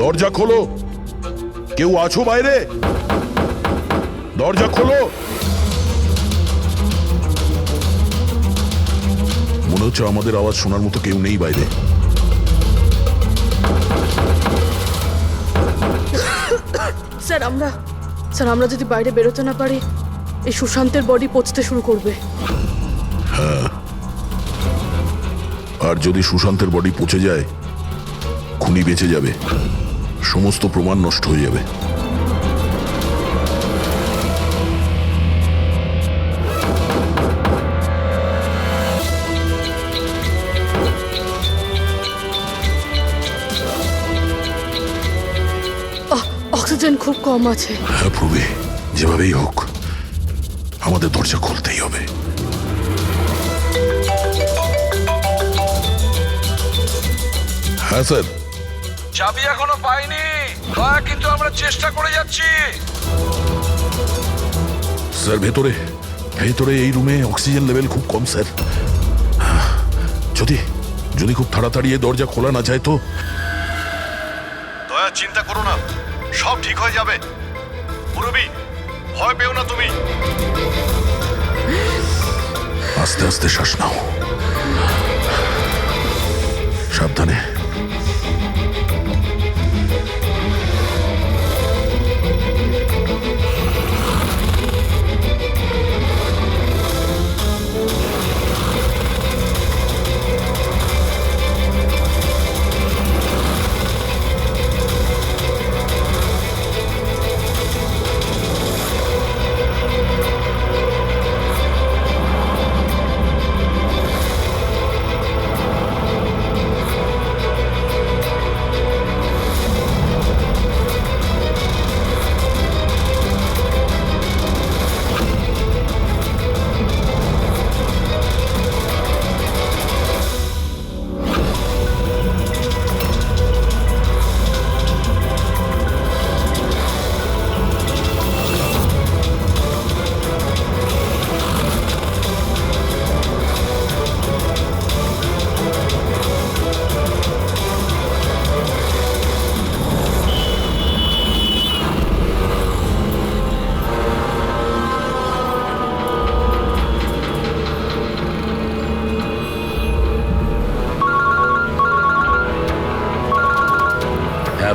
দরজা খোলো। কেউ আছো বাইরে? দরজা খোলো। মনে হচ্ছে আমাদের আওয়াজ শোনার মতো কেউ নেই বাইরে। স্যার আমরা যদি বাইরে বেরোতে না পারি, এই সুশান্তের বডি পচতে শুরু করবে। আর যদি সুশান্তের বডি পচে যায়, খুনি বেঁচে যাবে, সমস্ত প্রমাণ নষ্ট হয়ে যাবে। অক্সিজেন খুব কম আছে। হ্যাঁ প্রবি, যেভাবেই হোক আমাদের দরজা খুলতেই হবে। হ্যাঁ স্যার। চাবি এখনো পাইনি, কিন্তু আমরা চেষ্টা করে যাচ্ছি। স্যার ভেতরে ভেতরে এই রুমে অক্সিজেন লেভেল খুব কম স্যার। যদি খুব তাড়াতাড়ি এই দরজা খোলা না যায় তো। দয়া, চিন্তা করো না, সব ঠিক হয়ে যাবে। মুরব্বি, ভয় পেও না তুমি। আস্তে আস্তে শ্বাস নাও, সাবধানে।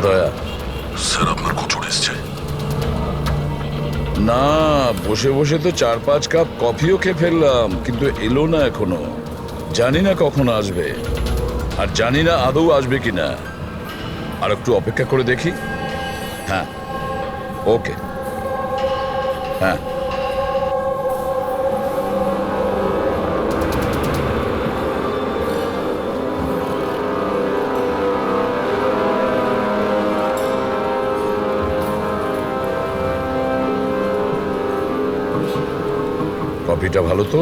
দয়া, স্যার আপনার কোচর এসছে। না, বসে বসে তো 4-5 কাপ কফিও খেয়ে ফেললাম, কিন্তু এলো না এখনো। জানি না কখন আসবে, আর জানি না আদৌ আসবে কিনা। আর একটু অপেক্ষা করে দেখি। হ্যাঁ, ওকে। হ্যাঁ, কফিটা ভালো তো?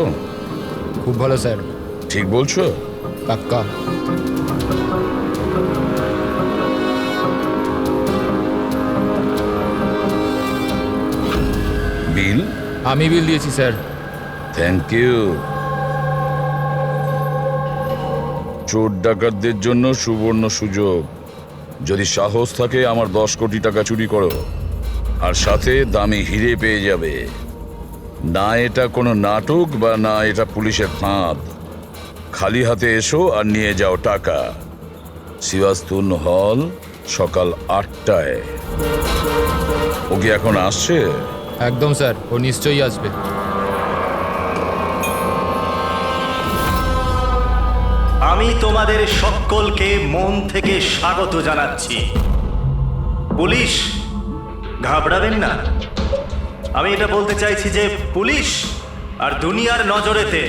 খুব ভালো স্যার। ঠিক বলছো? পাক্কা। বিল? আমি বিল দিয়েছি স্যার। Thank you. চোর ডাকাতদের জন্য সুবর্ণ সুযোগ। যদি সাহস থাকে আমার 10 কোটি টাকা চুরি করো, আর সাথে দামি হিরে পেয়ে যাবে। না এটা কোনো নাটক, বা না এটা পুলিশের ফাঁদ। খালি হাতে এসো আর নিয়ে যাও টাকা। সিওয়াস্তুন হল, সকাল 8টায়। ও কি এখন আসছে? একদম স্যার, ও নিশ্চয়ই আসবে। আমি তোমাদের সকলকে মন থেকে স্বাগত জানাচ্ছি। পুলিশ, ঘাবড়াবেন না। আমি এটা বলতে চাইছি যে পুলিশ আর দুনিয়ার নজরেতে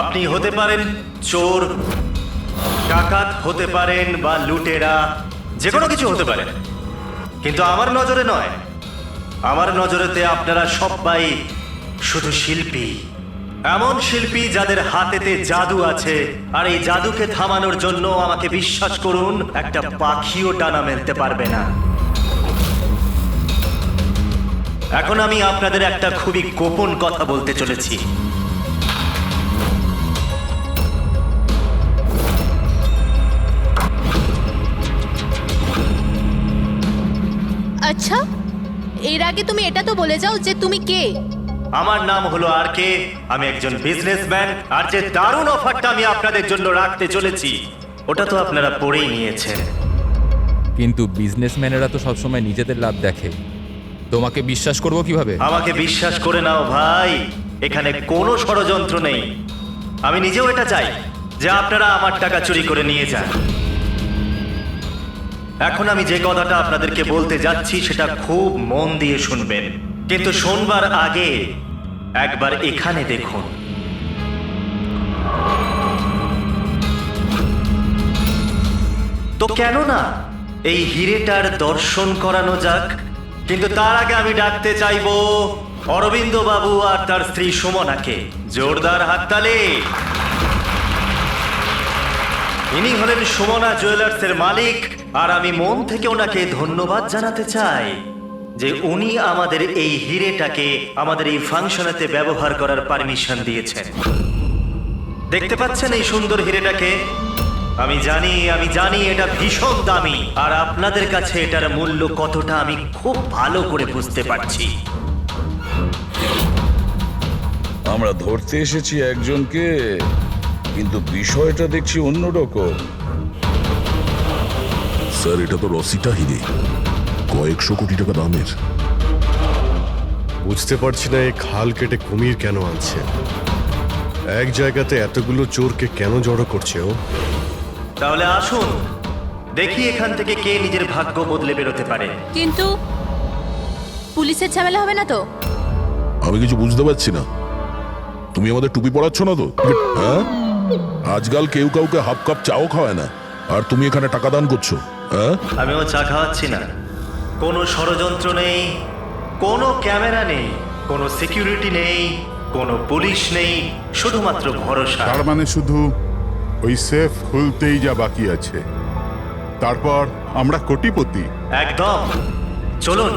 আপনি হতে পারেন চোর, ডাকাত হতে পারেন, বা লুটেরা, যে কোনো কিছু হতে পারেন, কিন্তু আমার নজরে নয়। আমার নজরেতে আপনারা সবাই শুধু শিল্পী। এমন শিল্পী যাদের হাতেতে জাদু আছে, আর এই জাদুকে থামানোর জন্য আমাকে বিশ্বাস করুন, একটা পাখিও ডানা মেলতে পারবে না। এখন আমি আপনাদের একটা খুবই গোপন কথা বলতে চলেছি। এর আগে তুমি এটা তো বলে যাও যে তুমি কে। আমার নাম হলো আর কে, আমি একজন বিজনেসম্যান। আর যে দারুণ অফারটা আমি আপনাদের জন্য রাখতে চলেছি ওটা তো আপনারা পড়েই নিয়েছেন। কিন্তু বিজনেসম্যানেরা তো সবসময় নিজেদের লাভ দেখে, তোমাকে বিশ্বাস করব কিভাবে? আমাকে বিশ্বাস করে নাও ভাই, এখানে কোনো ষড়যন্ত্র নেই। আমি নিজেও এটা চাই যে আপনারা আমার টাকা চুরি করে নিয়ে যান। এখন আমি যে কথাটা আপনাদেরকে বলতে যাচ্ছি সেটা খুব মন দিয়ে শুনবেন, কিন্তু শোনবার আগে একবার এখানে দেখুন। তো কেন না এই হিরেটার দর্শন করানো যাক। কিন্তু তার আগে আমি ডাকতে চাইবো অরবিন্দ বাবু আর তার স্ত্রী সুমনাকে। জোরদার হাততালি। ইনি হলেন সুমনা জুয়েলার্সের মালিক, আর আমি মন থেকে ওনাকে ধন্যবাদ জানাতে চাই যে উনি আমাদের এই হিরেটাকে আমাদের এই ফাংশনেতে ব্যবহার করার পারমিশন দিয়েছেন। দেখতে পাচ্ছেন এই সুন্দর হিরেটাকে? আমি জানি এটা ভীষণ দামি, আর আপনাদের কাছে এটার মূল্য কতটা আমি খুব ভালো করে বুঝতে পারছি। আমরা ধরতে এসেছি একজনকে, কিন্তু বিষয়টা দেখছি অন্যরকম। স্যার, এটা তো রসিটা হিরে, কয়েকশো কোটি টাকা দামের। বুঝতে পারছি না এই খাল কেটে কুমির কেন আনছে। এক জায়গাতে এতগুলো চোরকে কেন জড়ো করছে ও? তাহলে আসুন দেখি এখান থেকে কে নিজের ভাগ্য বদলে বেরোতে পারে। কিন্তু পুলিশের ঝামেলা হবে না তো? আমি কিছু বুঝতে পারছি না। তুমি আমাদের টুপি পরাচ্ছ না তো? হ্যাঁ, আজকাল কেউ কাউকে হাফ কাপ চাও খাওয়ায় না, আর তুমি এখানে টাকা দান করছো। হ্যাঁ, আমিও চা খাওয়াচ্ছি না। কোনো ষড়যন্ত্র নেই, কোনো ক্যামেরা নেই, কোনো সিকিউরিটি নেই, কোনো পুলিশ নেই, শুধুমাত্র ভরসা। তার মানে শুধু ওই সেফ খুলতেই যা বাকি আছে, তারপর আমরা কোটিপতি। একদম। চলুন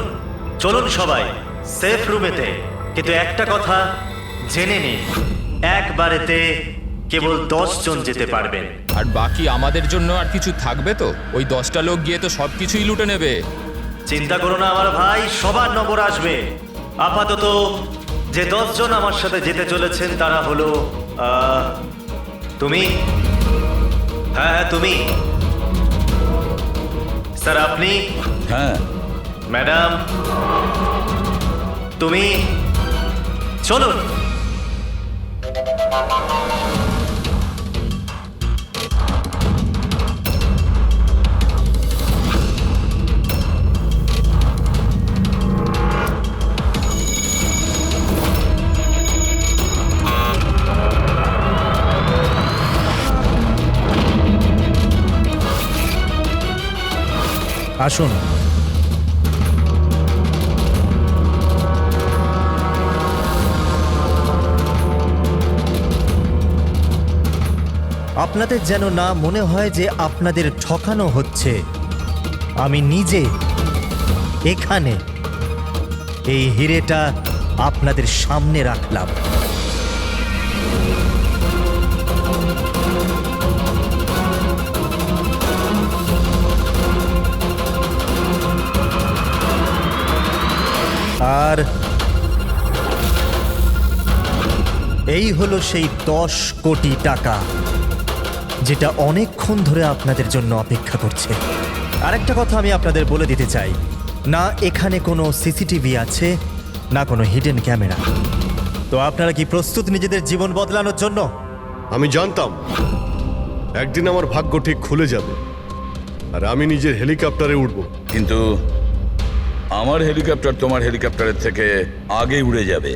চলুন সবাই সেফ রুমেতে। কিন্তু একটা কথা জেনে নিন, একবারেতে কেবল 10 জন যেতে পারবেন। আর বাকি আমাদের জন্য আর কিছু থাকবে তো? ওই 10টা লোক গিয়ে তো সব কিছুই লুটে নেবে। চিন্তা করো না আমার ভাই, সবার নম্বর আসবে। আপাতত যে 10 জন আমার সাথে যেতে চলেছেন তারা হলো তুমি, হ্যাঁ তুমি, স্যার আপনি, হ্যাঁ, ম্যাডাম তুমি। চলুন। আসুন। আপনাদের যেন না মনে হয় যে আপনাদের ঠকানো হচ্ছে। আমি নিজে এখানে এই হিরেটা আপনাদের সামনে রাখলাম। আর এই হলো সেই 10 কোটি টাকা যেটা অনেকক্ষণ ধরে আপনাদের জন্য অপেক্ষা করছে। আরেকটা কথা আমি আপনাদের বলে দিতে চাই, না এখানে কোনো সিসিটিভি আছে, না কোনো হিডেন ক্যামেরা। তো আপনারা কি প্রস্তুত নিজেদের জীবন বদলানোর জন্য? আমি জানতাম একদিন আমার ভাগ্য ঠিক খুলে যাবে, আর আমি নিজের হেলিকপ্টারে উঠব। কিন্তু আমার হেলিকপ্টার তোমার হেলিকপ্টারের থেকে আগে উড়ে যাবে।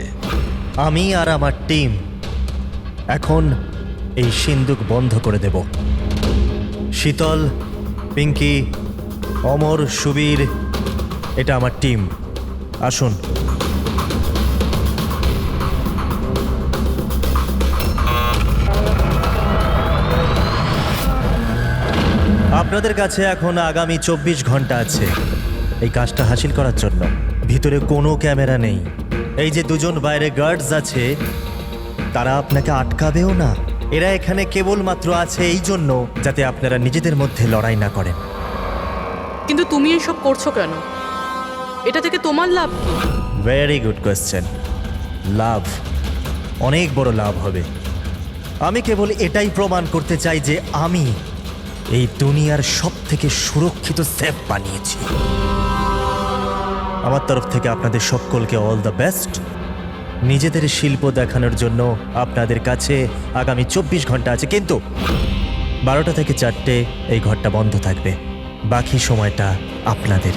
আমি আর আমার টিম এখন এই সিন্দুক বন্ধ করে দেব। শীতল, পিঙ্কি, অমর, সুবীর, এটা আমার টিম। আসুন। আপনাদের কাছে এখন আগামী 24 ঘন্টা আছে এই কাজটা হাসিল করার জন্য। ভিতরে কোনো ক্যামেরা নেই। এই যে দুজন বাইরে গার্ডস আছে তারা আপনাকে আটকাবেও না। এরা এখানে কেবলমাত্র আছে এই জন্য যাতে আপনারা নিজেদের মধ্যে লড়াই না করেন। কিন্তু তুমি এসব করছো কেন? এটা থেকে তোমার লাভ কি? Very good question. লাভ, অনেক বড় লাভ হবে। আমি কেবল এটাই প্রমাণ করতে চাই যে আমি এই দুনিয়ার সব থেকে সুরক্ষিত সেফ বানিয়েছি। আমার তরফ থেকে আপনাদের সকলকে অল দ্য বেস্ট। নিজেদের শিল্প দেখানোর জন্য আপনাদের কাছে আগামী 24 ঘন্টা আছে, কিন্তু 12টা থেকে 4টে এই ঘরটা বন্ধ থাকবে। বাকি সময়টা আপনাদের।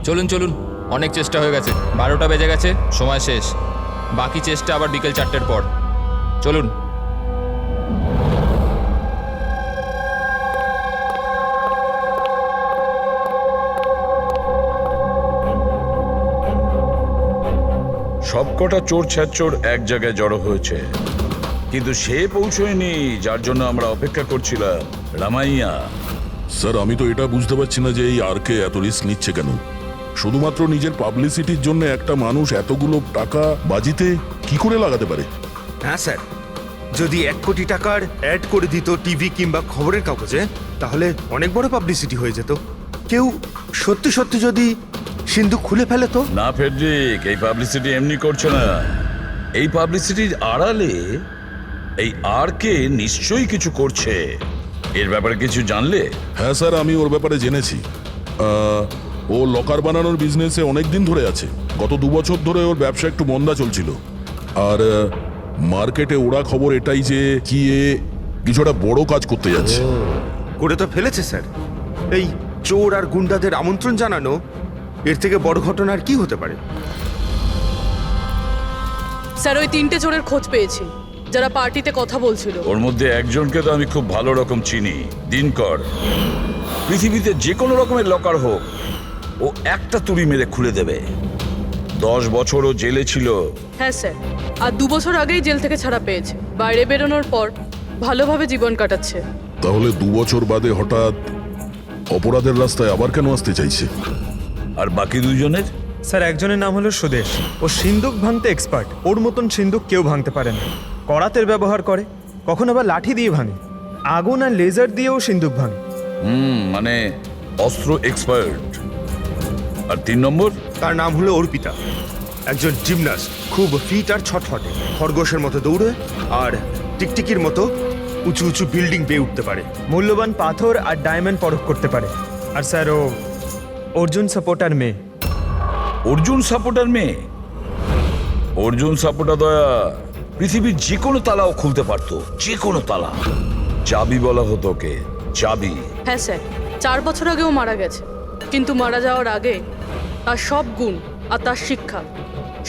চলুন চলুন, অনেক চেষ্টা হয়ে গেছে। 12টা বেজে গেছে, সময় শেষ। বাকি চেষ্টা আবার বিকেল 4টের পর। চলুন। সবকটা চোর ছ্যাচোর এক জায়গায় জড়ো হয়েছে, কিন্তু সে পৌঁছয়নি যার জন্য আমরা অপেক্ষা করছিলাম, রামাইয়া। স্যার আমি তো এটা বুঝতে পারছি না যে এই আরকে এত রিস্ক নিচ্ছে কেন। শুধুমাত্র নিজের পাবলিসিটির জন্য একটা মানুষ এতগুলো টাকা বাজিতে কি করে লাগাতে পারে? হ্যাঁ স্যার, যদি 1 কোটি টাকার অ্যাড করে দিত টিভি কিংবা খবরের কাগজে, তাহলে অনেক বড় পাবলিসিটি হয়ে যেত। কেউ সত্যি সত্যি যদি সিন্ধুক খুলে ফেলে তো? না ফেডরিক, এই পাবলিসিটি এমনি করছে না। এই পাবলিসিটির আড়ালে এই আরকে নিশ্চয়ই কিছু করছে। এর ব্যাপারে কিছু জানলে? হ্যাঁ স্যার, আমি ওর ব্যাপারে জেনেছি। ও লকার বানানোর বিজনেসে অনেক দিন ধরে আছে। গত 2 বছর ধরে ওর ব্যবসা একটু মন্দা চলছিল। আর মার্কেটে ওরা খবর এটাই যে কি এ কিছু একটা বড় কাজ করতে যাচ্ছে। করে তো ফেলেছে স্যার। এই চোর আর গুন্ডাদের আমন্ত্রণ জানানো, এর থেকে বড় ঘটনা আর কি হতে পারে? স্যার ওই 3টে চোরের খোঁজ পেয়েছি যারা পার্টিতে কথা বলছিল। ওর মধ্যে একজনকে তো আমি খুব ভালো রকম চিনি, দিনকর। পৃথিবীতে যে কোনো রকমের লকার হোক, ও একটা তুড়ি মেরে খুলে দেবে। 10 বছর ও জেলে ছিল। হ্যাঁ স্যার, আর 2 বছর আগেই জেল থেকে ছাড়া পেয়েছে। বাইরে বেরোনোর পর ভালোভাবে জীবন কাটাচ্ছে। তাহলে 2 বছর বাদে হঠাৎ অপরাধের রাস্তায় আবার কেন আসতে চাইছে? আর বাকি দুজনের? স্যার একজনের নাম হলো সুদেশ। ও সিন্দুক ভাঙতে এক্সপার্ট। ওর মতন সিন্দুক কেউ ভাঙতে পারে না। করাতের ব্যবহার করে, কখনো আবার লাঠি দিয়ে ভাঙে, আগুন আর লেজার দিয়েও সিন্দুক ভাঙে। মানে অস্ত্র এক্সপার্ট। আর 3 নম্বর? তার নাম হলো অর্পিতা, একজন জিমনাস্ট। খুব ফিট আর ছটফটে, খরগোশের মতো দৌড়ে আর টিকটিকির মতো উঁচু উঁচু বিল্ডিং পেয়ে উঠতে পারে। মূল্যবান পাথর আর ডায়মন্ড পরখ করতে পারে। আর স্যার ও অর্জুন সাপোর্টার মেয়ে। অর্জুন সাপোর্টার মেয়ে? অর্জুন সাপোর্টার দয়া পৃথিবীর যে কোনো তালাও খুলতে পারতো, যে কোনো তালা। চাবি বলা হতো ওকে, চাবি। হ্যাঁ স্যার, 4 বছর আগেও মারা গেছে। কিন্তু মারা যাওয়ার আগে তার সব গুণ আর তার শিক্ষা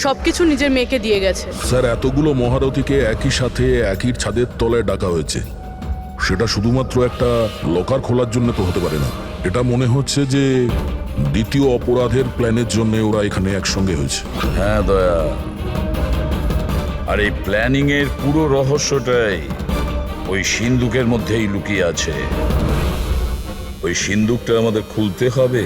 সবকিছু নিজের মেয়েকে দিয়ে গেছে। স্যার এতগুলো মহারথীকে একই সাথে একই ছাদের তলায় ডাকা হয়েছে, সেটা শুধুমাত্র একটা লকার খোলার জন্য তো হতে পারে না। এটা মনে হচ্ছে যে দ্বিতীয় অপরাধের প্ল্যানের জন্য ওরা এখানে একসঙ্গে হয়েছে। হ্যাঁ দয়া, আর এই প্ল্যানিং এর পুরো রহস্যটাই ওই সিন্দুকের মধ্যেই লুকিয়ে আছে। ওই সিন্দুকটা আমাদের খুলতে হবে,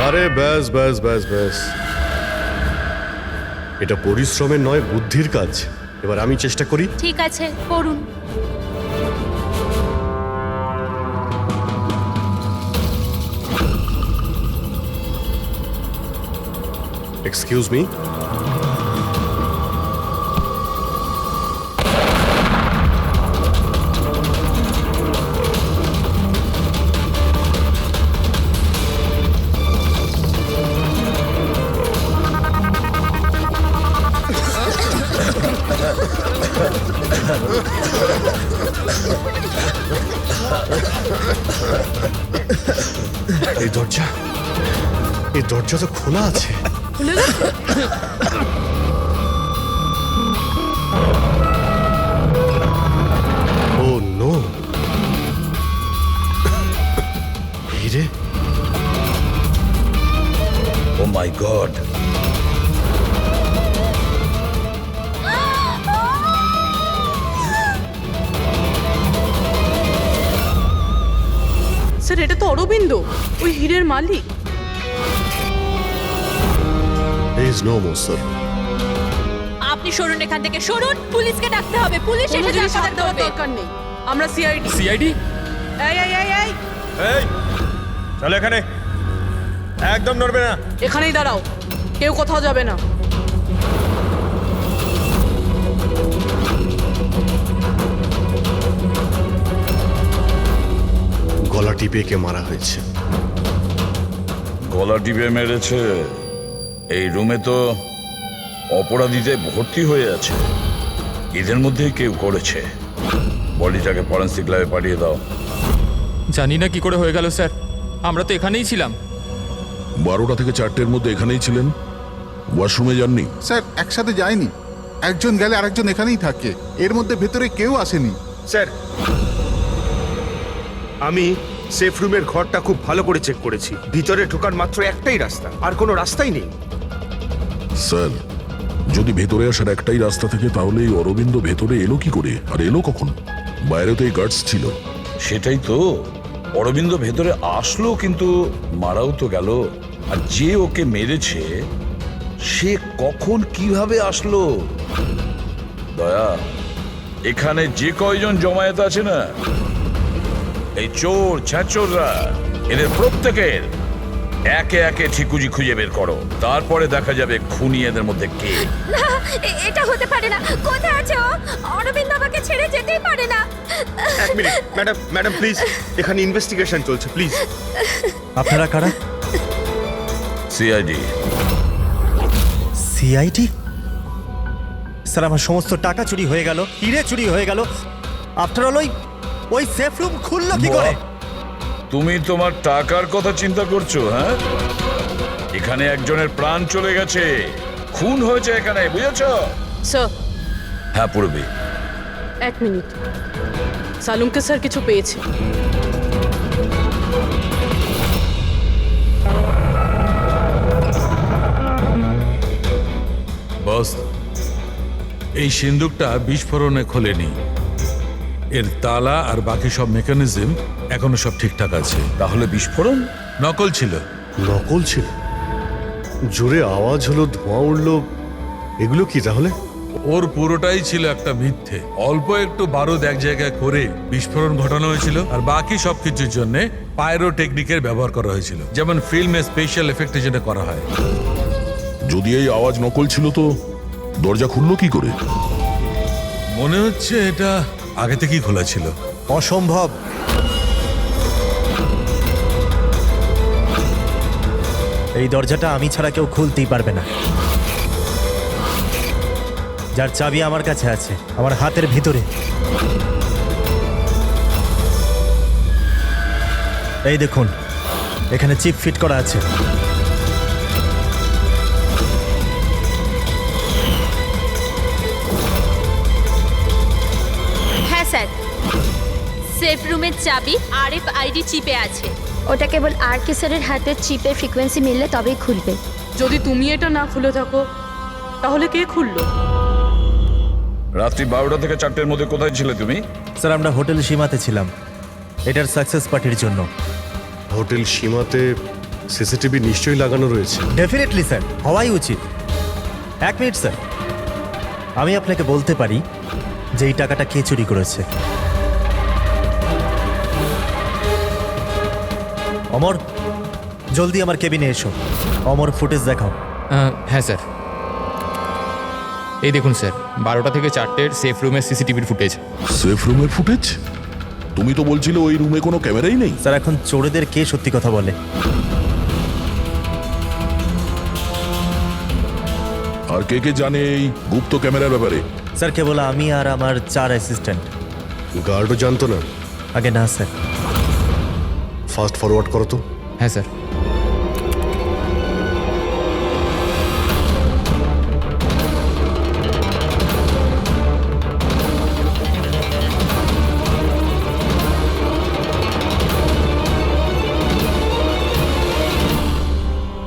আরে ব্যাস ব্যাস ব্যাস ব্যাস, এটা পরিশ্রমের নয় বুদ্ধির কাজ। এবার আমি চেষ্টা করি। ঠিক আছে, করুন। এক্সকিউজ মি, এই দরজা তো খোলা আছে। খুলে গেছে? ও নো, হিরে, ও মাই গড, স্যার এটা তো অরবিন্দ, ওই হীরের মালিক। there is no more, sir. আপনি সরুন এখান থেকে, সরুন। পুলিশকে ডাকতে হবে, পুলিশ কোনো এসে জিনিস হাত আপনাদের দেওয়ার ধরবে। দরকার নেই, আমরা সিআইডি। সিআইডি? এই এই এই এই, এই চলো এখানে, একদম নড়বে না। এখানেই দাঁড়াও, কেউ কোথাও যাবে না। গলা টিপে কে মারা হয়েছে? গলা টিপে মেরেছে? এই রুমে তো অপরাধীতে ভর্তি হয়ে আছে, এদের মধ্যেই কেউ করেছে। বডিটাকে ফরেন্সিক ল্যাবে পাঠিয়ে দাও। জানি না কি করে হয়ে গেল স্যার, আমরা তো এখানেই ছিলাম। 12টা থেকে 4টের মধ্যে এখানেই ছিলেন, ওয়াশরুমে যাননি? স্যার একসাথে যায়নি, একজন গেলে আরেকজন এখানেই থাকে, এর মধ্যে ভেতরে কেউ আসেনি। স্যার, আমি সেফ রুমের ঘরটা খুব ভালো করে চেক করেছি। ভিতরে ঢোকার মাত্র একটাই রাস্তা, আর কোনো রাস্তাই নেই। স্যার, যদি ভেতরে আসার একটাই রাস্তা থেকে তাহলে এই অরবিন্দ ভেতরে এলো কি করে, আর এলো কখন? বাইরে তো এই গার্ডস ছিল। সেটাই তো, অরবিন্দ ভেতরে আসলো কিন্তু মারাও তো গেল। আর যে ওকে মেরেছে সে কখন কিভাবে আসলো? দয়া, এখানে যে কয়জন জমায়েত আছে না, এই চোর ছ্যাচোররা, এদের প্রত্যেকের একে একে ঠিকুজি খুঁজে বের করো, তারপরে দেখা যাবে খুনি এদের মধ্যে কে। না, এটা হতে পারে না। কোথায় আছে ও? অরবিন্দ আমাকে ছেড়ে যেতেই পারে না। এক মিনিট, ম্যাডাম ম্যাডাম প্লিজ, এখানে ইনভেস্টিগেশন চলছে, প্লিজ। আপনারা কারা? সিআইডি। সিআইডি? স্যার আমার সমস্ত টাকা চুরি হয়ে গেল, হিরে চুরি হয়ে গেল, আফটার অল ওই সেফ রুম খুললো কি করে? তুমি তোমার টাকার কথা চিন্তা করছো? হ্যাঁ, এখানে একজনের প্রাণ চলে গেছে, খুন হয়েছে এখানে, বুঝেছ? স্যার হ্যাঁ পূর্বী, 1 মিনিট, সালুমকে স্যার কিছু পেয়েছে। বস, এই সিন্দুকটা বিস্ফোরণে খোলেনি, এর তালা আর বাকি সব মেকানিজম এখনো সব ঠিকঠাক আছে। তাহলে বিস্ফোরণ নকল ছিল। নকল ছিল? জোরে আওয়াজ হলো, ধোঁয়া উঠলো, এগুলো কি তাহলে? ওর পুরোটাই ছিল একটা মিথ্যে। অল্প একটু বারুদ এক জায়গায় করে বিস্ফোরণ ঘটানো হয়েছিল, আর বাকি সবকিছুর জন্য পাইরো টেকনিকের ব্যবহার করা হয়েছিল, যেমন ফিল্মে স্পেশাল এফেক্টে যেটা করা হয়। যদি এই আওয়াজ নকল ছিল তো দরজা খুললো কি করে? মনে হচ্ছে এটা আগে থেকেই খোলা ছিল। অসম্ভব। এই দরজাটা আমি ছাড়া কেউ খুলতেই পারবে না। যার চাবি আমার কাছে আছে, আমার হাতের ভিতরে। এই দেখুন, এখানে চিপ ফিট করা আছে। হ্যাঁ স্যার, সেফ রুমের চাবি RFID চিপে আছে। ওটা কেবল আর কে স্যারের হাতের চিপের ফ্রিকোয়েন্সি মিললে তবেই খুলবে। যদি তুমি এটা না খুলে থাকো তাহলে কে খুললো? রাত্রি 12টা থেকে 4টের মধ্যে কোথায় ছিলে তুমি? স্যার আমরা হোটেল সীমাতে ছিলাম এটার সাকসেস পার্টির জন্য। হোটেল সীমাতে সিসিটিভি নিশ্চয়ই লাগানো রয়েছে। ডেফিনেটলি স্যার, হওয়াই উচিত। 1 মিনিট স্যার, আমি আপনাকে বলতে পারি যে এই টাকাটা কে চুরি করেছে। অমর, জলদি আমার কেবিনে এসো। অমর, ফুটেজ দেখাও। হ্যাঁ স্যার, এই দেখুন স্যার 12টা থেকে 4টের সেফ রুমের সিসিটিভির ফুটেজ। সেফ রুমের ফুটেজ? তুমি তো বলছিলে ওই রুমে কোনো ক্যামেরাই নেই। স্যার এখন চোরেদের কে সত্যি কথা বলে? আর কে কে জানে এই গুপ্ত ক্যামেরার ব্যাপারে? স্যার কেবল আমি আর আমার 4 অ্যাসিস্ট্যান্ট। গার্ডও জানতো না? আগে না স্যার। ফাস্ট ফরওয়ার্ড করো তো। হ্যাঁ স্যার।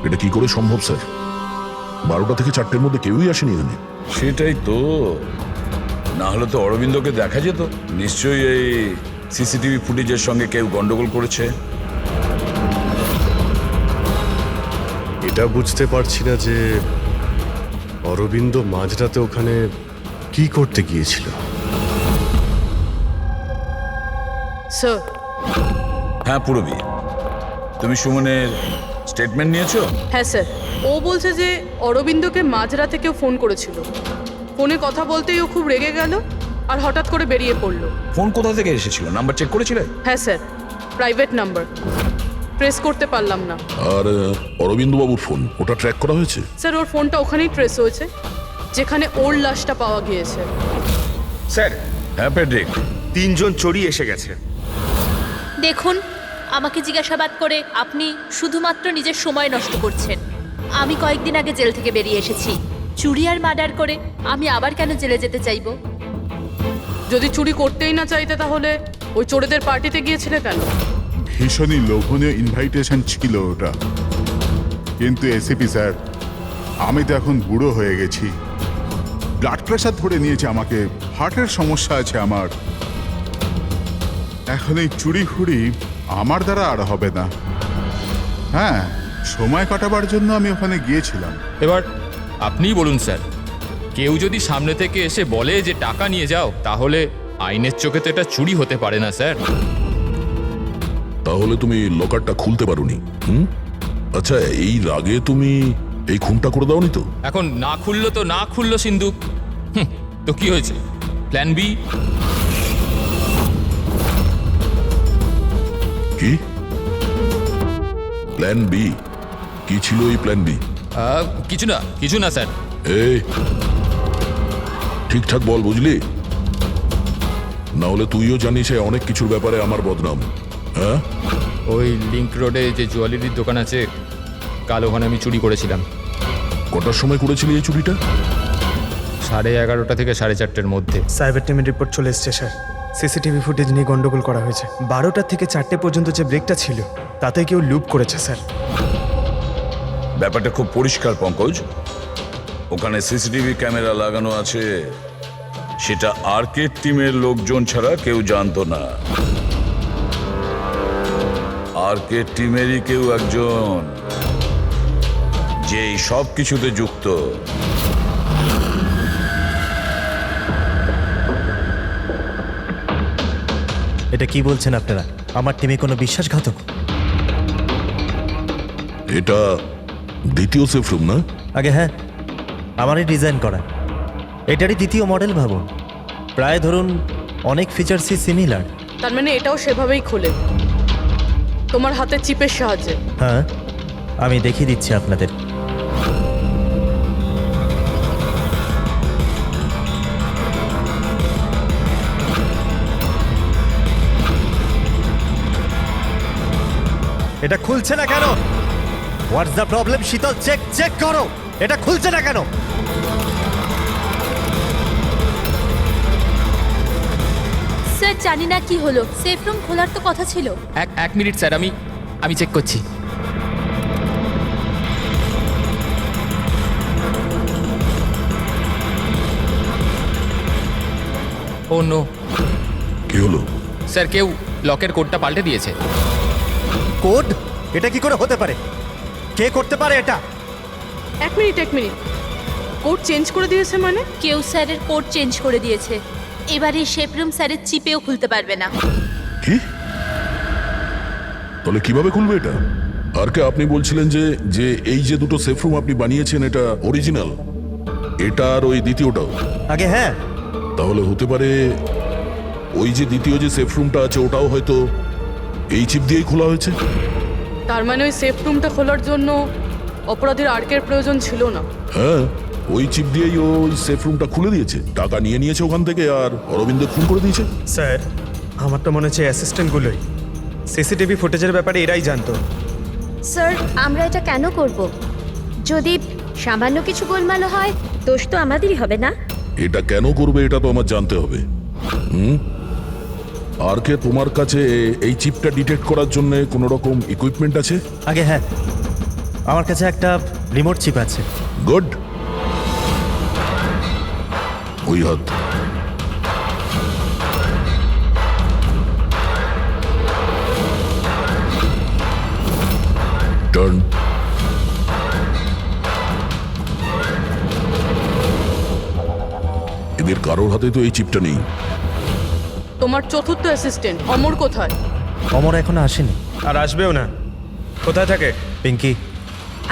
এটা কি করে সম্ভব স্যার? 12টা থেকে 4টের মধ্যে কেউই আসেনি এখানে। সেটাই তো, না হলে তো অরবিন্দকে দেখা যেত। নিশ্চয়ই এই সিসিটিভি ফুটেজের সঙ্গে কেউ গন্ডগোল করেছে। এটা বুঝতে পারছি না যে অরবিন্দ মাঝরাতে ওখানে কি করতে গিয়েছিল। স্যার, হ্যাঁ পুরবি, তুমি সুমনের স্টেটমেন্ট নিয়েছো? হ্যাঁ স্যার, ও বলছে যে অরবিন্দকে মাঝরাতে কেউ ফোন করেছিল। ফোনে কথা বলতেই ও খুব রেগে গেল আর হঠাৎ করে বেরিয়ে পড়লো। ফোন কোথা থেকে এসেছিল? নাম্বার চেক করেছিলে? হ্যাঁ স্যার, প্রাইভেট নাম্বার, ট্রেস করতে পারলাম না। আর অরবিন্দ বাবুর ফোন, ওটা ট্র্যাক করা হয়েছে? স্যার ওর ফোনটা ওখানেই ট্রেস হয়েছে যেখানে ওর লাশটা পাওয়া গিয়েছে। স্যার, হ্যাঁ প্যাড্রিক। 3 জন চোরি এসে গেছে। দেখুন, আমাকে জিজ্ঞাসাবাদ করে আপনি শুধুমাত্র নিজের সময় নষ্ট করছেন। আমি কয়েকদিন আগে জেল থেকে বেরিয়ে এসেছি। চুরি আর মার্ডার করে আমি আবার কেন জেলে যেতে চাইবো? যদি চুরি করতেই না চাইতে তাহলে ওই চোরেদের পার্টিতে গিয়েছিলে কেন? ভীষণই লোভনীয় ইনভাইটেশন ছিল ওটা, কিন্তু এসিপি স্যার আমি তো এখন বুড়ো হয়ে গেছি। ব্লাড প্রেশার ধরে নিয়েছে আমাকে, হার্টের সমস্যা আছে আমার। এখন এই চুরি ফুরি আমার দ্বারা আর হবে না। হ্যাঁ, সময় কাটাবার জন্য আমি ওখানে গিয়েছিলাম। এবার আপনিই বলুন স্যার, কেউ যদি সামনে থেকে এসে বলে যে টাকা নিয়ে যাও, তাহলে আইনের চোখে তো এটা চুরি হতে পারে না স্যার। তাহলে তুমি লকারটা খুলতে পারোনি? আচ্ছা, এই রাগে তুমি এই খুনটা করে দাওনি তো? এখন না খুললো তো না খুললো সিন্ধুক, তো কি হয়েছে? Plan B? কি প্ল্যান বি? কি ছিল এই প্ল্যান বি? কিছু না স্যার। এই ঠিকঠাক বল, বুঝলি? না হলে তুইও জানিস অনেক কিছুর ব্যাপারে আমার বদনাম। হ্যাঁ, ওই লিংক রোডে যে জুয়েলারির দোকান আছে, কাল ওখানে আমি চুরি করেছিলাম। কটার সময় করেছিলি এই চুরিটা? 11:30 থেকে 4:30-এর মধ্যে। সাইবার টিমের রিপোর্ট চলে এসছে স্যার। সিসিটিভি ফুটেজ নিয়ে গন্ডগোল করা হয়েছে। 12টা থেকে 4টে পর্যন্ত যে ব্রেকটা ছিল তাতে কেউ লুপ করেছে স্যার। ব্যাপারটা খুব পরিষ্কার পঙ্কজ। ওখানে সিসিটিভি ক্যামেরা লাগানো আছে, সেটা আর্কেড টিমের লোকজন ছাড়া কেউ জানতো না। আর্কেড টিমেরই কেউ একজন, যে সব কিছুতে যুক্ত। এটা কি বলছেন আপনারা? আমার টিমে কোনো বিশ্বাসঘাতক? এটা দ্বিতীয় সেফ রুম না? আগে হ্যাঁ, আমারই ডিজাইন করা। এটারই দ্বিতীয় মডেল ভাবুন। প্রায় ধরুন অনেক ফিচার্সই সিমিলার। তার মানে এটাও সেভাবেই খোলে, তোমার হাতে চিপের সাহায্যে? হ্যাঁ, আমি দেখিয়ে দিচ্ছি আপনাদের। এটা খুলছে না কেন? What's the problem? শীতল, চেক করো, এটা খুলছে না কেন? স্যার জানি না কি হলো, সেফ রুম খোলার তো কথা ছিল। এক মিনিট স্যার, আমি আমি চেক করছি। ও নো কি হলো? স্যার, কেউ লকের কোডটা পাল্টে দিয়েছে। কোড? এটা কি করে হতে পারে? কে করতে পারে এটা? এক মিনিট কোড চেঞ্জ করে দিয়েছে মানে? কেউ স্যারের কোড চেঞ্জ করে দিয়েছে। এবারে শেফরুম স্যারের চিপেও খুলতে পারবে না। কি? তাহলে কিভাবে খুলবে এটা? আর কে আপনি বলছিলেন যে যে এই যে দুটো সেফ রুম আপনি বানিয়েছেন এটা অরিজিনাল, এটা আর ওই দ্বিতীয়টাও? আগে হ্যাঁ। তাহলে হতে পারে ওই যে দ্বিতীয় যে সেফ রুমটা আছে ওটাও হয়তো এই চিপ দিয়েই খোলা হয়েছে। তার মানে ওই সেফ রুমটা খোলার জন্য অপরাধীর আর্কের প্রয়োজন ছিল না। হ্যাঁ, ওই চিপ দিয়েই ও ওই সেফ রুমটা খুলে দিয়েছে, টাকা নিয়ে নিয়েছে ওখান থেকে আর অরবিন্দ খুন করে দিয়েছে। স্যার, আমার তো মনে হচ্ছে অ্যাসিস্ট্যান্টগুলোই সিসিটিভি ফুটেজের ব্যাপারে এরাই জানতো। স্যার, আমরা এটা কেন করব? যদি সামান্য কিছু গোলমাল হয়, দোষ তো আমাদেরই হবে না? এটা কেন করবে এটা তো আমার জানতে হবে। আর কে তোমার কাছে এই চিপটা ডিটেক্ট করার জন্য কোনো রকম ইকুইপমেন্ট আছে? আগে হ্যাঁ, আমার কাছে একটা রিমোট চিপ আছে। গুড। ওই হাত। টার্ন। এদের কারোর হাতে তো এই চিপটা নেই। তোমার চতুর্থ অ্যাসিস্ট্যান্ট অমর কোথায়? অমর এখনো আসেনি। আর আসবেও না। কোথায় থাকে? পিঙ্কি।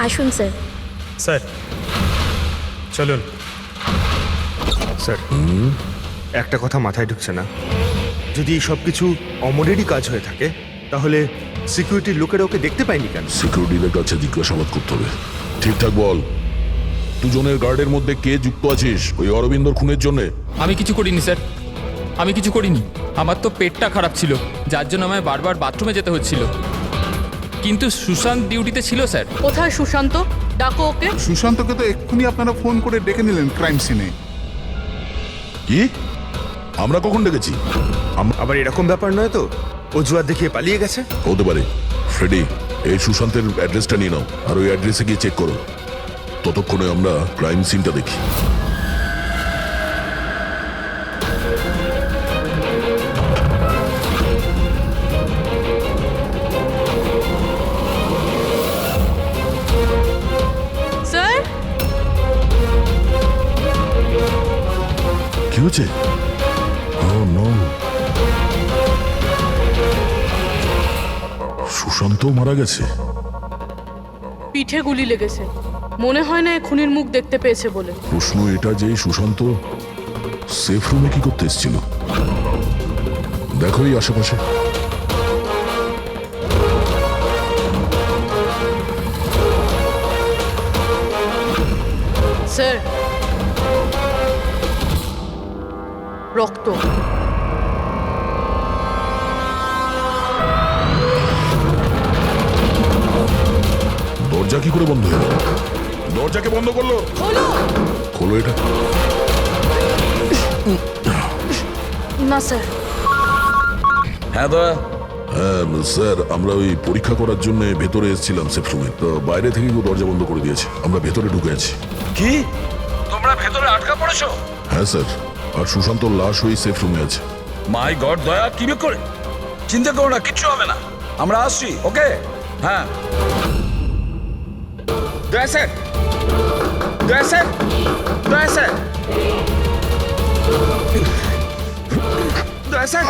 আসুন স্যার। স্যার চলুন। স্যার, একটা কথা মাথায় ঢুকছে না। যদি এই সব কিছু অমরেরই কাজ হয়ে থাকে, তাহলে সিকিউরিটির লোকেরা ওকে দেখতে পায়নি কেন? সিকিউরিটিদের কাছে জিজ্ঞাসাবাদ করতে হবে। ঠিকঠাক বল, দুজনের গার্ডের মধ্যে কে যুক্ত আছিস ওই অরবিন্দর খুনের জন্য? আমি কিছু করিনি স্যার, আমি কিছু করিনি। আমার তো পেটটা খারাপ ছিল, যার জন্য আমায় বারবার বাথরুমে যেতে হচ্ছিল। কিন্তু সুশান্ত ডিউটিতে ছিল স্যার। কোথায় সুশান্ত? ডাকো ওকে। সুশান্তকে তো এক্ষুনি আপনারা ফোন করে ডেকে নিলেন ক্রাইম সিনে। কি? আমরা কখন ডেকেছি? আবার এরকম ব্যাপার নয় তো অজুহাত দেখিয়ে পালিয়ে গেছে? হতে পারে। ফ্রেডি, এই সুশান্তের অ্যাড্রেসটা নিয়ে নাও আর ওই অ্যাড্রেসে গিয়ে চেক করো। ততক্ষণে আমরা ক্রাইম সিনটা দেখি। স্যার, কি হয়েছে? Oh, no. সুশান্ত মারা গেছে। পিঠে গুলি লেগেছে। মনে হয় না এ খুনির মুখ দেখতে পেয়েছে বলে। প্রশ্ন এটা যে সুশান্ত সেফ রুমে কি করতে এসেছিল? দেখো এই আশেপাশে। স্যার, রক্ত। দরজা কি করে বন্ধ হলো? দরজাকে বন্ধ করলো? হলো খোলো এটা। না স্যার। হ্যাঁ দয়া। হ্যাঁ স্যার, আমরা ওই পরীক্ষা করার জন্য ভেতরে এসেছিলাম সেফ রুমে, তো বাইরে থেকে কেউ দরজা বন্ধ করে দিয়েছে। আমরা ভেতরে ঢুকে আছি। কি? তোমরা ভেতরে আটকা পড়েছো? হ্যাঁ স্যার, আর সুশান্তর লাশ ওই সেফ রুমে আছে। মাই গড দয়া, কি করে? চিন্তা করো না, কিচ্ছু হবে না। আমরা আসছি, ওকে? হ্যাঁ। দয়া স্যার, দয়া স্যার, দয়া স্যার, দয়া স্যার।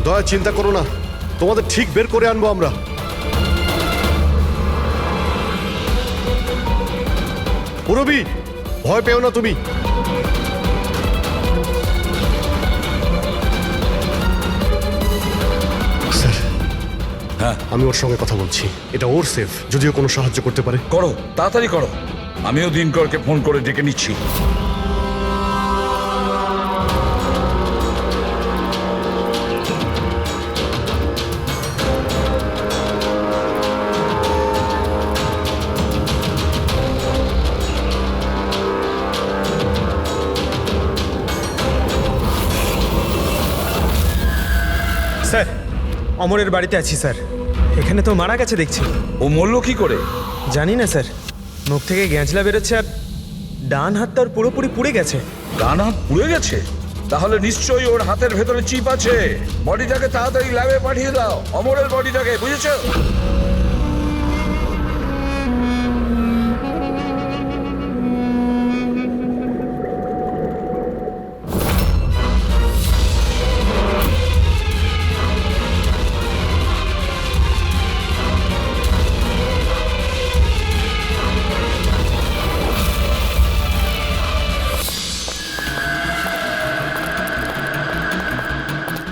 দয়া, চিন্তা করো না, তোমাদের ঠিক বের করে আনবো আমরা। পুরবি, ভয় পেও না তুমি। স্যার, হ্যাঁ, আমি ওর সঙ্গে কথা বলছি। এটা ওর সেফ, যদিও কোনো সাহায্য করতে পারে। করো, তাড়াতাড়ি করো। আমিও দিনকরকে ফোন করে ডেকে নিচ্ছি। স্যার, অমরের বাড়িতে আছি স্যার। এখানে তো মারা গেছে দেখছি। ও মরলো কি করে? জানি না স্যার, মুখ থেকে গ্যাঁজলা বেরোচ্ছে আর ডান হাত তার পুরোপুরি পুড়ে গেছে। ডান হাত পুড়ে গেছে? তাহলে নিশ্চয়ই ওর হাতের ভেতরে চিপ আছে। বডিটাকে তাড়াতাড়ি ল্যাবে পাঠিয়ে দাও, অমরের বডিটাকে, বুঝেছো?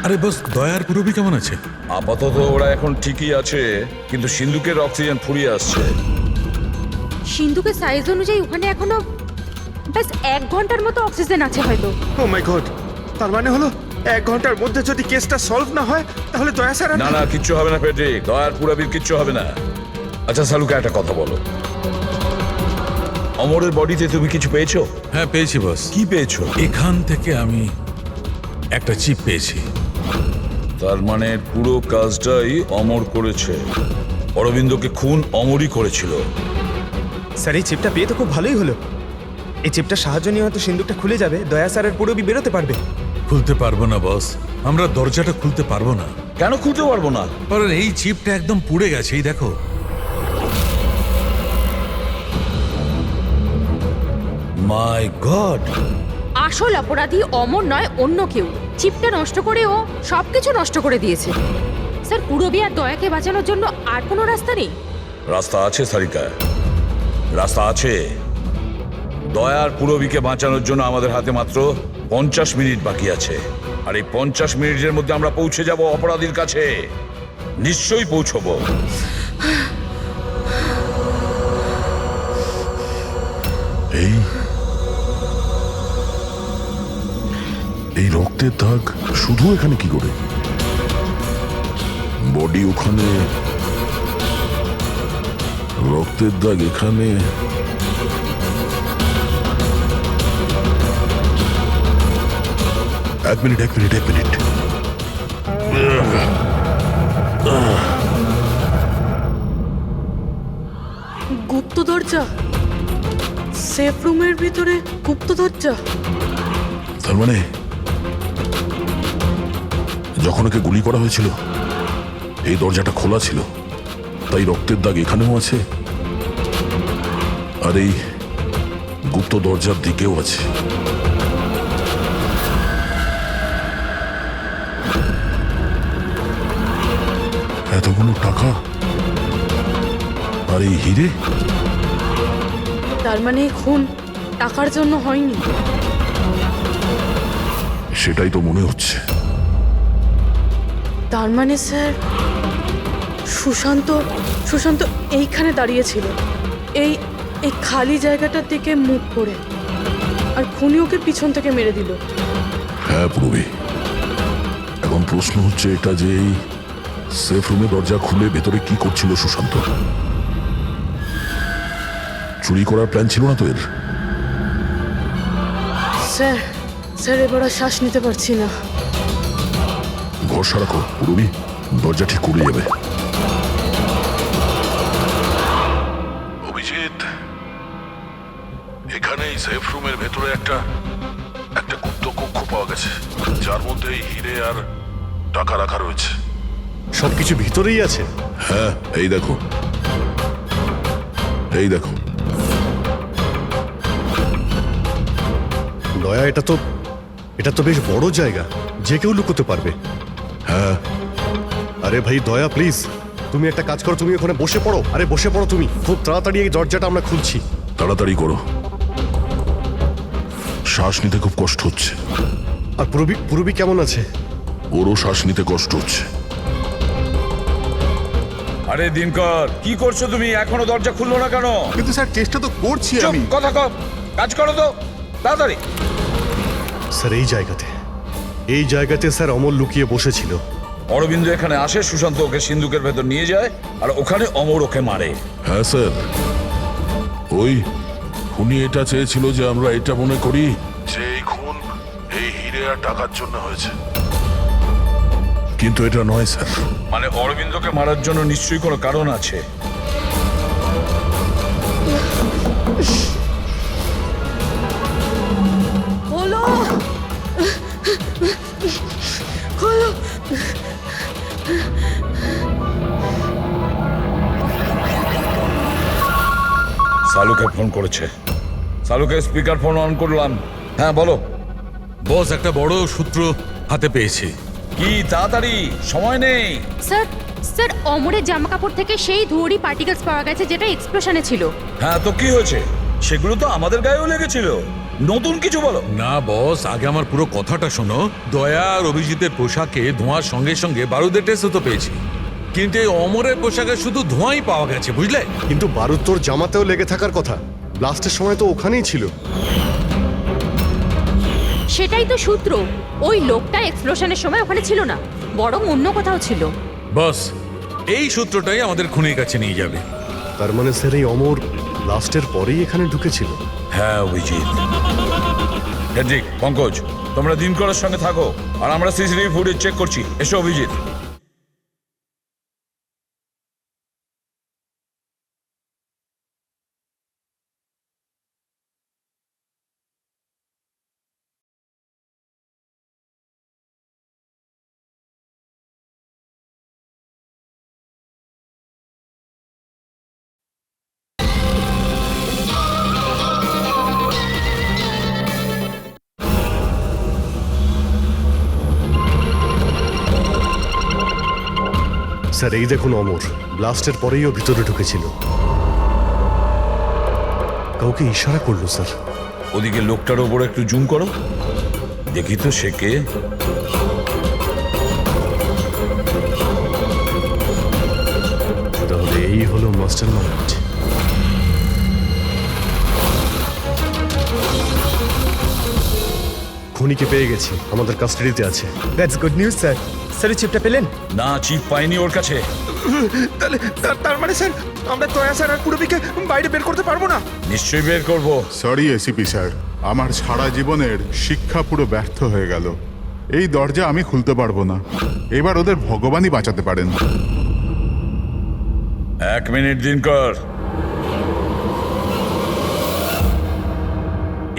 আরে বস, দয়ার পুরবি কেমন আছে? আপাতত ওরা এখন ঠিকই আছে, কিন্তু সিন্ধুকের অক্সিজেন ফুরিয়ে আসছে। সিন্ধুকের সাইজ অনুযায়ী ওখানে এখনো ব্যাস 1 ঘন্টার মতো অক্সিজেন আছে হয়তো। ও মাই গড, তার মানে হলো 1 ঘন্টার মধ্যে যদি কেসটা সলভ না হয় তাহলে দয়া স্যার না না, কিচ্ছু হবে না ফেডরিক, দয়ার পুরাবির কিচ্ছু হবে না। আচ্ছা সালুকা, একটা কথা বলো, অমরের বডিতে তুমি কিছু পেয়েছো? হ্যাঁ পেয়েছি বস। কি পেয়েছো? এখান থেকে আমি একটা চিপ পেয়েছি। তার মানে পুরো কাজটাই অমর করেছে। অরবিন্দকে খুন অমরই করেছিল। স্যার এই চিপটা পেয়ে তো খুব ভালোই হলো। এই চিপটা সাহায্য নিয়ে হয়তো সিন্ধুকটা খুলে যাবে, দয়া স্যারের পুরোবি বেরোতে পারবে। খুলতে পারবো না বস, আমরা দরজাটা খুলতে পারবো না। কেন খুলতে পারবো না? কারণ এই চিপটা একদম পুড়ে গেছে, এই দেখো। মাই গড! আসল অপরাধী অমর নয়, অন্য কেউ। চিপটা নষ্ট করে ও সবকিছু নষ্ট করে দিয়েছে। স্যার, পুরবি আর দয়াকে বাঁচানোর জন্য আর কোনো রাস্তা নেই? রাস্তা আছে সারিকা, রাস্তা আছে। দয়ার পুরবিকে বাঁচানোর জন্য আমাদের হাতে মাত্র 50 মিনিট বাকি আছে। আর এই 50 মিনিটের মধ্যে আমরা পৌঁছে যাব অপরাধীর কাছে। নিশ্চয়ই পৌঁছবো। এই রক্তের দাগ শুধু এখানে কি করে? বডি ওখানে, রক্তের দাগ এখানে। এক মিনিট। গুপ্ত দরজা? সেফ রুমের ভিতরে গুপ্ত দরজা? তার মানে যখন ওকে গুলি করা হয়েছিল এই দরজাটা খোলা ছিল, তাই রক্তের দাগ এখানেও আছে আর এই গুপ্ত দরজার দিকেও আছে। এতগুলো টাকা আর এই হিরে, তার মানে এই খুন টাকার জন্য হয়নি? সেটাই তো মনে হচ্ছে। তার মানে স্যার সুশান্ত এইখানে দাঁড়িয়েছিল, এই এই খালি জায়গাটার দিকে মুখ করে, আর খুনি ওকে পিছন থেকে মেরে দিল। হ্যাঁ পূর্বী, এখন প্রশ্ন হচ্ছে এটা যে এই সেফ রুমে দরজা খুলে ভেতরে কি করছিল সুশান্ত? চুরি করার প্ল্যান ছিল না তো এর? স্যার এবার আর শ্বাস নিতে পারছি না। ভরসা রাখো পূর্বী, দরজা ঠিক করে যাবে। অভিজিৎ, এখানে এই সেফ রুমের ভেতরে একটা গুপ্ত কক্ষ পাওয়া গেছে, যার মধ্যে এই হিরে আর টাকা রাখা রয়েছে। সবকিছু ভিতরেই আছে? হ্যাঁ, এই দেখো। দয়া, এটা তো বেশ বড় জায়গা, যে কেউ লুকোতে পারবে। হ্যাঁ। আরে ভাই দয়া, প্লিজ তুমি একটা কাজ করো, তুমি ওখানে বসে পড়ো। আরে বসে পড়ো তুমি, খুব তাড়াতাড়ি এই দরজাটা আমরা খুলছি। তাড়াতাড়ি করো, শ্বাস নিতে খুব কষ্ট হচ্ছে। আর পুরবি কেমন আছে? ওরও শ্বাস নিতে কষ্ট হচ্ছে। আরে দিনকর, কি করছো তুমি? এখনো দরজা খুললো না কেন? কিন্তু স্যার চেষ্টা তো করছি চুপ, আমি। কথা কম, কাজ করো তো তাড়াতাড়ি। স্যার এই জায়গাতে স্যার অমর লুকিয়ে বসেছিল। অরবিন্দ এখানে আসে, সুশান্ত ওকে সিন্ধুকের ভেতর নিয়ে যায়, আর ওখানে অমর ওকে মারে। হ্যাঁ স্যার, ওই খুনি এটা চেয়েছিল যে আমরা এটা মনে করি যে এই খুন এই হিরে আর টাকার জন্য হয়েছে, কিন্তু এটা নয় স্যার। মানে অরবিন্দকে মারার জন্য নিশ্চয়ই কোনো কারণ আছে। খোলো খোলো। সালুকে ফোন করেছে। সালুকে স্পিকার ফোন অন করলাম। হ্যাঁ বলো। বস একটা বড় সূত্র হাতে পেয়েছি। কি তাড়াতাড়ি, সময় নেই। স্যার স্যার অমরের জামা কাপড় থেকে সেই ধুয়োরই পার্টিকেলস পাওয়া গেছে যেটা এক্সপ্লোশনে ছিল। হ্যাঁ তো কি হয়েছে? সেগুলো তো আমাদের গায়েও লেগেছিল। নতুন কিছু বলো। না বস, আগে আমার পুরো কথাটা শোনো। দয়া আর অভিজিতের পোশাকে ধোঁয়ার সঙ্গে সঙ্গে বারুদের টেস্টও তো পেয়েছি, কিন্তু এই অমরের পোশাকে শুধু ধোঁয়াই পাওয়া গেছে, বুঝলে? কিন্তু বারুদ তোর জামাতেও লেগে থাকার কথা, ব্লাস্টের সময় তো ওখানেই ছিল। সেটাই তো সূত্র, ওই লোকটা এক্সপ্লোশনের সময় ওখানে ছিল না, বরং অন্য কোথাও ছিল। বস, এই সূত্রটাই আমাদের খুনির কাছে নিয়ে যাবে। তার মানে স্যার এই অমর ব্লাস্টের পরেই এখানে ঢুকেছিল। হ্যাঁ অভিজিৎ। হেড্রিক, পঙ্কজ, তোমরা দিনকরের সঙ্গে থাকো আর আমরা সিসিটিভি ফুটেজ চেক করছি। এসো অভিজিৎ। স্যার এই দেখুন অমর ব্লাস্টের পরেই ও ভিতরে ঢুকেছিল। কাউকে ইশারা করলো স্যার। ওদিকে লোকটার ওপর একটু জুম করো, দেখি তো সে কে। তাহলে এই হলো মাস্টার মাইন্ড। খুনিকে পেয়ে গেছি, আমাদের কাস্টাডিতে আছে। That's good news sir. Sir চিপটা পেলেন? না, চিপ পাইনি ওর কাছে। তাহলে তার মানে স্যার আমরা দয়া স্যার আর পুরবিকে বাইরে বের করতে পারবো না? নিশ্চয়ই বের করবো। সরি এসিপি স্যার, আমার সারা জীবনের শিক্ষা পুরো ব্যর্থ হয়ে গেল। এই দরজা আমি খুলতে পারবো না। এবার ওদের ভগবানই বাঁচাতে পারেন। 1 মিনিট দিনকর।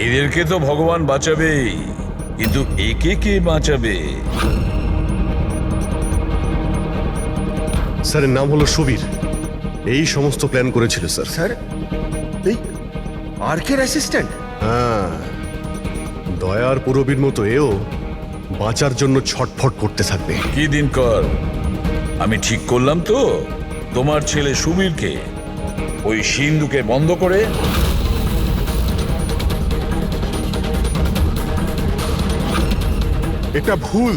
এদেরকে তো ভগবান বাঁচাবেই, কিন্তু একে কে বাঁচাবে? স্যারের নাম হলো সুবীর, এই সমস্ত প্ল্যান করেছিল স্যার। স্যার এই আর্কের অ্যাসিস্ট্যান্ট? হ্যাঁ, দয়ার পুরবীর মতো এও বাঁচার জন্য ছটফট করতে থাকবে। কি দিনকর, আমি ঠিক করলাম তো? তোমার ছেলে সুবীরকে ওই সিন্ধুকে বন্ধ করে এটা ভুল,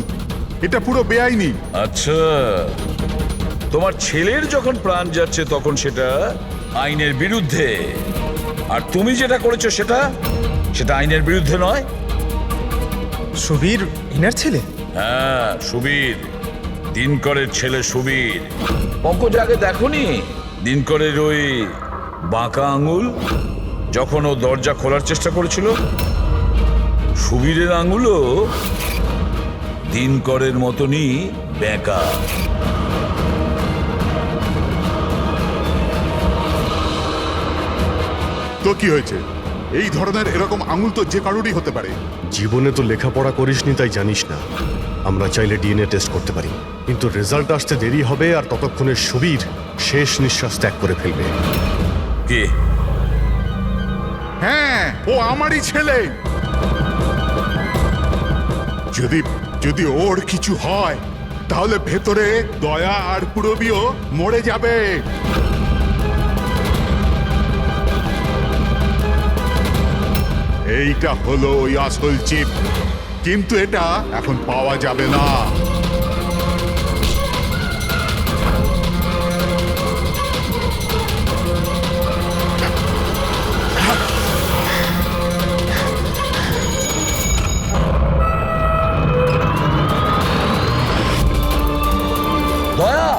এটা পুরো বেআইনি। আচ্ছা, তোমার ছেলের যখন প্রাণ যাচ্ছে তখন সেটা আইনের বিরুদ্ধে, আর তুমি যেটা করেছো সেটা আইনের বিরুদ্ধে নয়। সুবীর ইনার ছেলে? হ্যাঁ সুবীর, দিনকরের ছেলে সুবীর। পঙ্কজ আগে দেখোনি দিনকরের ওই বাঁকা আঙুল যখন ও দরজা খোলার চেষ্টা করেছিল? সুবীরের আঙুলও দিনকরের মতনই বেঁকা। তো কি হয়েছে? এই ধরনের এরকম আঙুল তো যে কারোরই হতে পারে। জীবনে তো লেখাপড়া করিসনি তাই জানিস না। আমরা চাইলে ডিএনএ টেস্ট করতে পারি, কিন্তু রেজাল্ট আসতে দেরি হবে, আর ততক্ষণে সুবীর শেষ নিঃশ্বাস ত্যাগ করে ফেলবে। কে? হ্যাঁ, ও আমারই ছেলে। যদি ওর কিছু হয় তাহলে ভেতরে দয়া আর পুরবিও মরে যাবে। এইটা হলো ওই আসল চিপ, কিন্তু এটা এখন পাওয়া যাবে না। দয়া,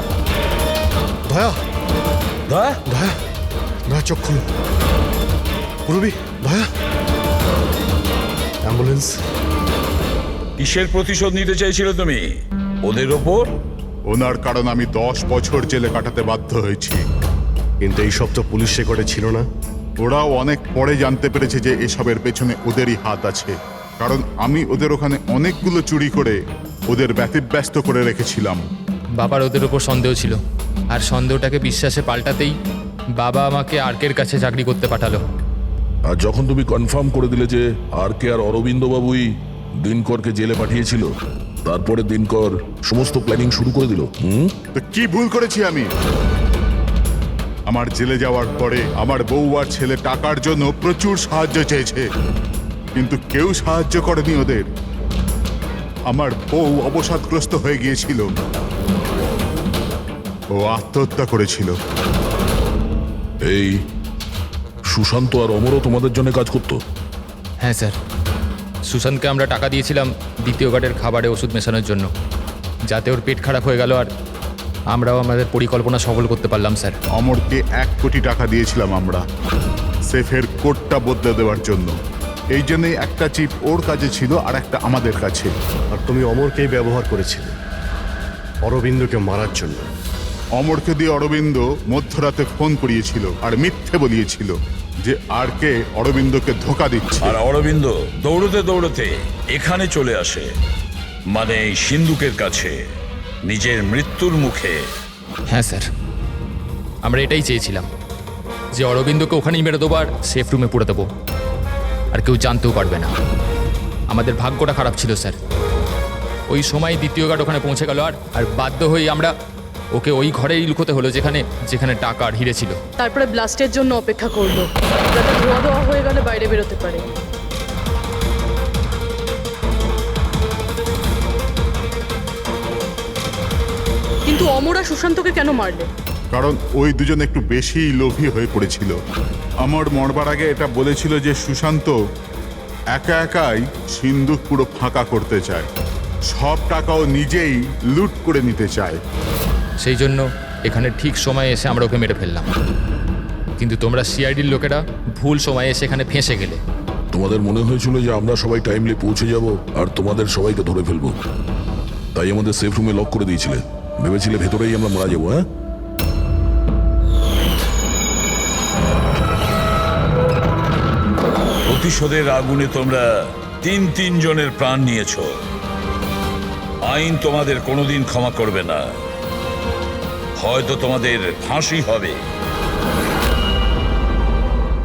দয়া, দয়া, দয়া, দয়া চোখ খুলো। পুরবী, দয়া, অ্যাম্বুলেন্স। কিসের প্রতিশোধ নিতে চাইছিলে তুমি? ওদের ওপর? ওনার কারণ আমি 10 বছর জেলে কাটাতে বাধ্য হয়েছি। কিন্তু এই সব তো পুলিশ রেকর্ডে ছিল না। ওরাও অনেক পরে জানতে পেরেছে যে এসবের পেছনে ওদেরই হাত আছে, কারণ আমি ওদের ওখানে অনেকগুলো চুরি করে ওদের ব্যতিব্যস্ত করে রেখেছিলাম। বাবার ওদের ওপর সন্দেহ ছিল, আর সন্দেহটাকে বিশ্বাসে পাল্টাতেই বাবা আমাকে আর্কের কাছে চাকরি করতে পাঠালো। আর যখন তুমি কনফার্ম করে দিলে যে আর কে আর অরবিন্দ বাবুই দিনকরকে জেলে পাঠিয়েছিল, তারপরে দিনকর সমস্ত প্ল্যানিং শুরু করে দিল। তো কি ভুল করেছি আমি? আমার জেলে যাওয়ার পরে আমার বউ আর ছেলে টাকার জন্য প্রচুর সাহায্য চেয়েছে, কিন্তু কেউ সাহায্য করেনি ওদের। আমার বউ অবসাদগ্রস্ত হয়ে গিয়েছিল, ও আত্মহত্যা করেছিল। এই সুশান্ত আর অমরও তোমাদের জন্য কাজ করতো? হ্যাঁ স্যার, সুশান্তকে আমরা টাকা দিয়েছিলাম দ্বিতীয় গার্ডের খাবারে ওষুধ মেশানোর জন্য, যাতে ওর পেট খারাপ হয়ে গেল, আর আমরাও আমাদের পরিকল্পনা সফল করতে পারলাম স্যার। অমরকে 1 কোটি টাকা দিয়েছিলাম আমরা সেফের কোডটা বদলে দেওয়ার জন্য। এই জন্যই একটা চিপ ওর কাছে ছিল আর একটা আমাদের কাছে। আর তুমি অমরকেই ব্যবহার করেছিলে অরবিন্দকে মারার জন্য। অমরকে দিয়ে অরবিন্দ মধ্যরাতে ফোন করিয়েছিল আর মিথ্যে বলিয়েছিল যে আর কে অরবিন্দকে ধোকা দিচ্ছে। আর অরবিন্দ দৌড়তে দৌড়তে এখানে চলে আসে, মানে এই সিন্ধুকের কাছে, নিজের মৃত্যুর মুখে। হ্যাঁ স্যার, আমরা এটাই চেয়েছিলাম যে অরবিন্দকে ওখানেই মেরে দেবো আর সেফ রুমে পুরে দেবো, আর কেউ জানতেও পারবে না। আমাদের ভাগ্যটা খারাপ ছিল স্যার, ওই সময় দ্বিতীয় গার্ড ওখানে পৌঁছে গেল, আর বাধ্য হয়ে আমরা ওকে ওই ঘরেই লুকোতে হলো যেখানে যেখানে টাকা আর হিরে ছিল। তারপরে ব্লাস্টের জন্য অপেক্ষা করলো, যাতে ধোয়া ধোয়া হয়ে গেলে বাইরে বেরোতে পারে। কিন্তু অমরা সুশান্তকে কেন মারলে? কারণ ওই দুজন একটু বেশি লোভী হয়ে পড়েছিল। আমার মরবার আগে এটা বলেছিল যে সুশান্ত একা একাই সিন্ধুক পুরো ফাঁকা করতে চায়, সব টাকাও নিজেই লুট করে নিতে চায়। সেই জন্য এখানে ঠিক সময়ে এসে আমরা ওকে মেরে ফেললাম, কিন্তু তোমরা সিআইডির লোকেরা ভুল সময়ে এসে এখানে ফেঁসে গেলে। তোমাদের মনে হয়েছিল যে আমরা সবাই টাইমলি পৌঁছে যাব আর তোমাদের সবাইকে ধরে ফেলবো, তাই আমাদের সেফ রুমে লক করে দিয়েছিলে। ভেবেছিলে ভেতরেই আমরা মারা যাবো। হ্যাঁ, প্রতিশোধের আগুনে তোমরা 3 জনের প্রাণ নিয়েছো। আইন তোমাদের কোনোদিন ক্ষমা করবে না, হয়তো তোমাদের ফাঁসি হবে।